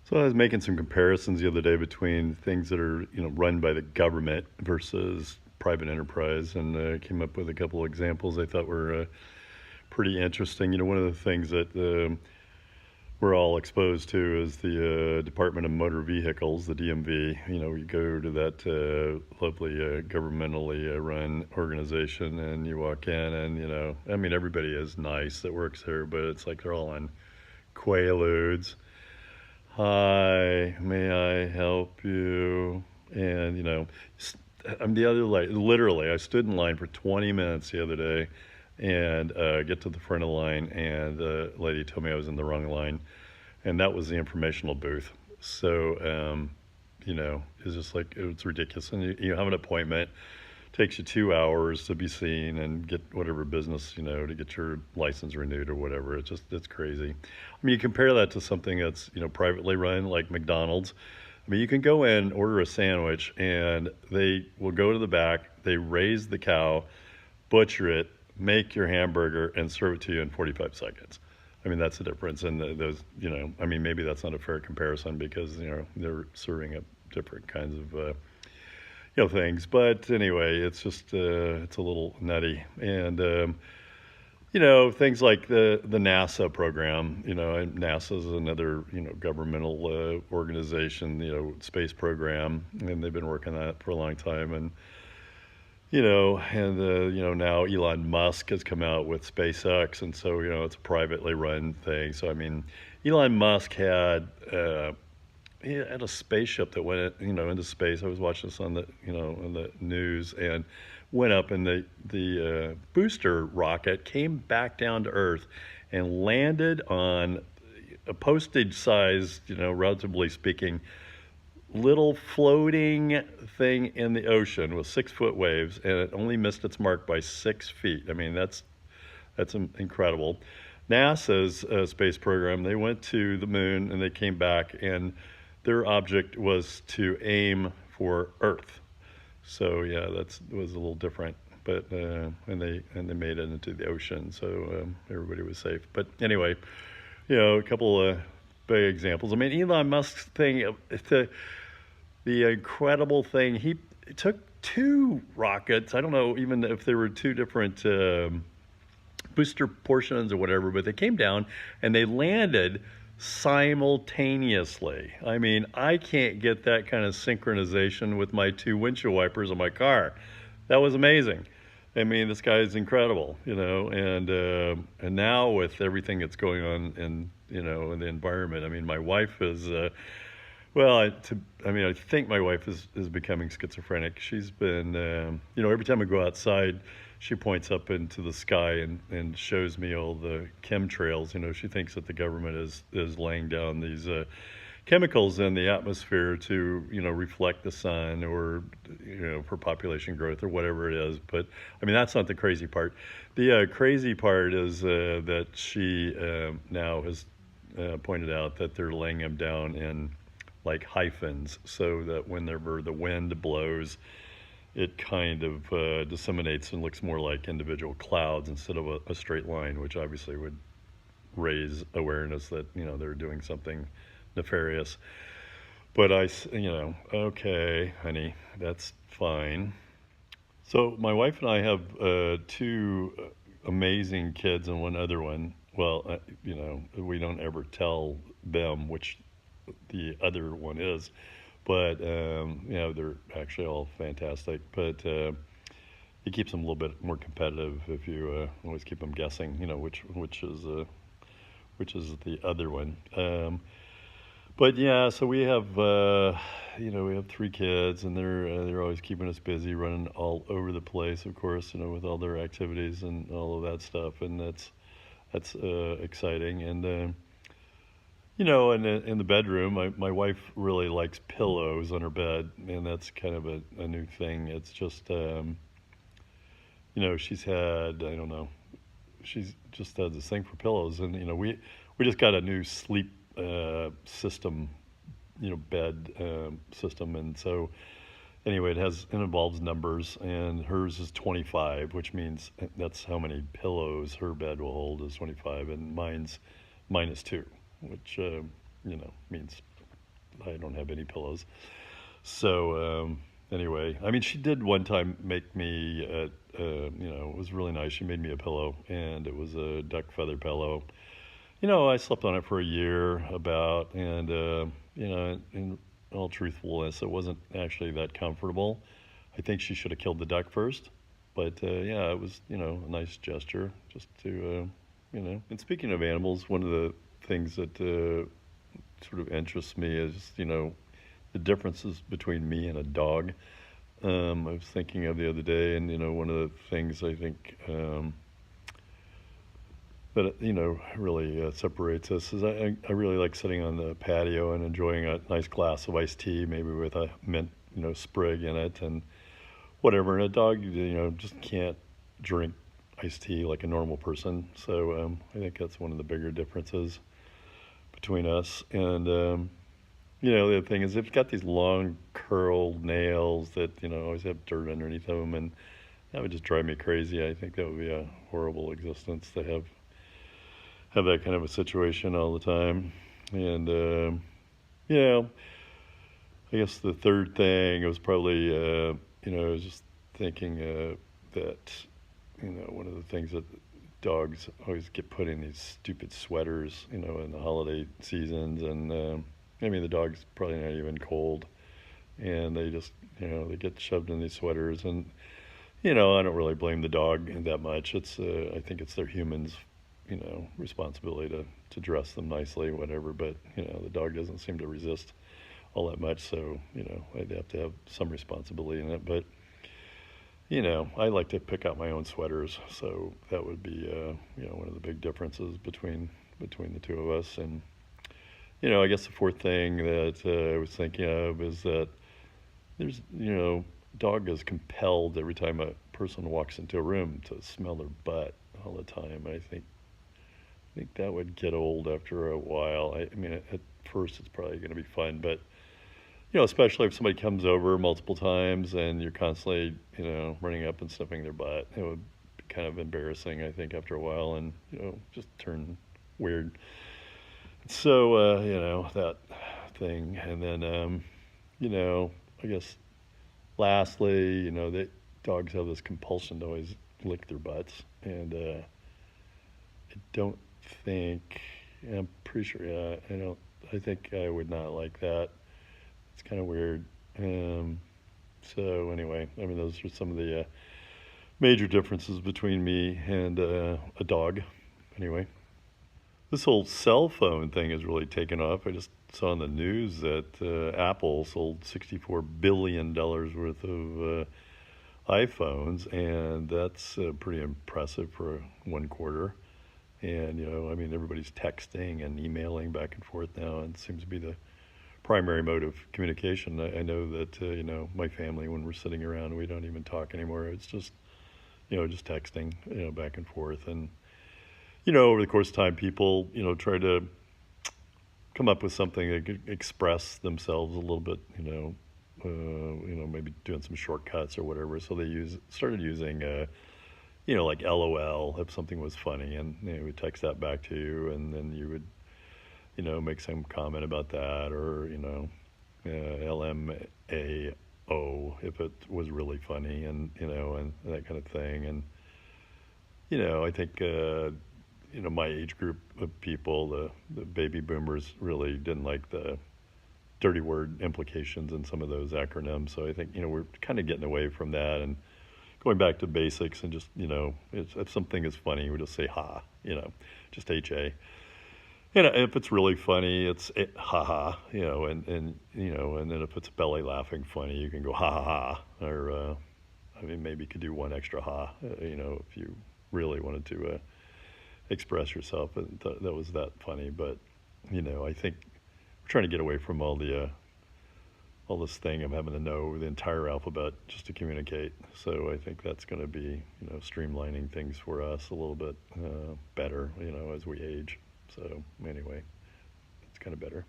So I was making some comparisons the other day between things that are, run by the government versus private enterprise, and came up with a couple of examples I thought were pretty interesting. One of the things that we're all exposed to is the Department of Motor Vehicles, the DMV. You go to that lovely governmentally run organization, and you walk in, and I mean, everybody is nice that works there, but it's like they're all on Quaaludes. Hi, may I help you? And I'm the other like literally. I stood in line for 20 minutes the other day, and get to the front of the line, and the lady told me I was in the wrong line, and that was the informational booth. So, it's just like it's ridiculous. And you have an appointment, takes you 2 hours to be seen and get whatever business, to get your license renewed or whatever. It's crazy. I mean, you compare that to something that's, privately run like McDonald's. I mean, you can go in, order a sandwich, and they will go to the back, they raise the cow, butcher it, make your hamburger, and serve it to you in 45 seconds. I mean, that's the difference. And those, I mean, maybe that's not a fair comparison because, they're serving up different kinds of, things. But anyway, it's just it's a little nutty, and things like the NASA program. And NASA is another governmental organization, space program, and they've been working on that for a long time. And now Elon Musk has come out with SpaceX, and so it's a privately run thing. So I mean, Elon Musk he had a spaceship that went, into space. I was watching this on the news, and went up, and the booster rocket came back down to Earth and landed on a postage-sized, relatively speaking, little floating thing in the ocean with 6-foot waves, and it only missed its mark by 6 feet. I mean, that's incredible. NASA's space program, they went to the moon and they came back, and their object was to aim for Earth. So yeah, that was a little different, but and they made it into the ocean, so everybody was safe. But anyway, a couple of big examples. I mean, Elon Musk's thing, the incredible thing, he took two rockets. I don't know even if there were two different booster portions or whatever, but they came down and they landed simultaneously. I mean, I can't get that kind of synchronization with my two windshield wipers on my car. That was amazing. I mean, this guy is incredible, and now with everything that's going on in in the environment. I mean, my wife is well, I think my wife is becoming schizophrenic. She's been, every time I go outside, she points up into the sky and shows me all the chemtrails. She thinks that the government is laying down these chemicals in the atmosphere to, reflect the sun, or, for population growth or whatever it is. But I mean, that's not the crazy part. The crazy part is that she now has pointed out that they're laying them down in like hyphens, so that whenever the wind blows, it kind of disseminates and looks more like individual clouds instead of a straight line, which obviously would raise awareness that they're doing something nefarious. But okay, honey, that's fine. So my wife and I have two amazing kids and one other one. Well, we don't ever tell them which the other one is, but they're actually all fantastic. But it keeps them a little bit more competitive if you always keep them guessing, which is the other one. But yeah, so we have we have three kids, and they're always keeping us busy, running all over the place, of course, with all their activities and all of that stuff, and that's exciting. And in the bedroom, my wife really likes pillows on her bed, and that's kind of a new thing. It's just, she's had, I don't know, she's just had this thing for pillows, and we just got a new sleep system, bed system, and so anyway, it involves numbers, and hers is 25, which means that's how many pillows her bed will hold, is 25, and mine is 2, which means I don't have any pillows. So anyway, I mean, she did one time make me, it was really nice. She made me a pillow, and it was a duck feather pillow. I slept on it for a year about, and in all truthfulness, it wasn't actually that comfortable. I think she should have killed the duck first, but yeah, it was a nice gesture just to And speaking of animals, one of the things that sort of interests me is the differences between me and a dog. I was thinking of the other day, and one of the things I think that really separates us is I really like sitting on the patio and enjoying a nice glass of iced tea, maybe with a mint sprig in it and whatever. And a dog just can't drink iced tea like a normal person. So I think that's one of the bigger differences between us. And the other thing is they've got these long curled nails that always have dirt underneath them, and that would just drive me crazy. I think that would be a horrible existence to have that kind of a situation all the time. And I guess the third thing was probably I was just thinking that one of the things that dogs always get put in these stupid sweaters in the holiday seasons, and I mean the dog's probably not even cold, and they just they get shoved in these sweaters, and I don't really blame the dog that much. It's I think it's their humans responsibility to dress them nicely, whatever. But the dog doesn't seem to resist all that much, so I'd have to have some responsibility in it. But I like to pick out my own sweaters, so that would be one of the big differences between the two of us. And I guess the fourth thing that I was thinking of is that there's dog is compelled every time a person walks into a room to smell their butt all the time. I think that would get old after a while. I mean, at first it's probably going to be fun, but especially if somebody comes over multiple times and you're constantly, running up and sniffing their butt, it would be kind of embarrassing, I think, after a while, and just turn weird. So, that thing, and then, I guess lastly, that dogs have this compulsion to always lick their butts, and I don't think, I'm pretty sure, yeah, I think I would not like that. It's kind of weird. So anyway, I mean, those are some of the major differences between me and a dog. Anyway, this whole cell phone thing has really taken off. I just saw on the news that Apple sold $64 billion worth of iPhones, and that's pretty impressive for one quarter. And, I mean, everybody's texting and emailing back and forth now, and it seems to be the primary mode of communication. I know that, my family, when we're sitting around, we don't even talk anymore. It's just, just texting, back and forth. And, over the course of time, people, try to come up with something that could express themselves a little bit, maybe doing some shortcuts or whatever. So they started using, like LOL if something was funny, and they would text that back to you, and then you would, make some comment about that, or, LMAO if it was really funny, and, and that kind of thing. And, I think, my age group of people, the baby boomers, really didn't like the dirty word implications in some of those acronyms. So I think, we're kind of getting away from that and going back to basics, and just, if something is funny, we just say ha, just HA. If it's really funny, it's ha ha, and then if it's belly laughing funny, you can go ha ha ha, or I mean, maybe you could do one extra ha, if you really wanted to express yourself, and that was that funny. But I think we're trying to get away from all this thing of having to know the entire alphabet just to communicate. So I think that's going to be streamlining things for us a little bit better, as we age. So anyway, it's kind of better.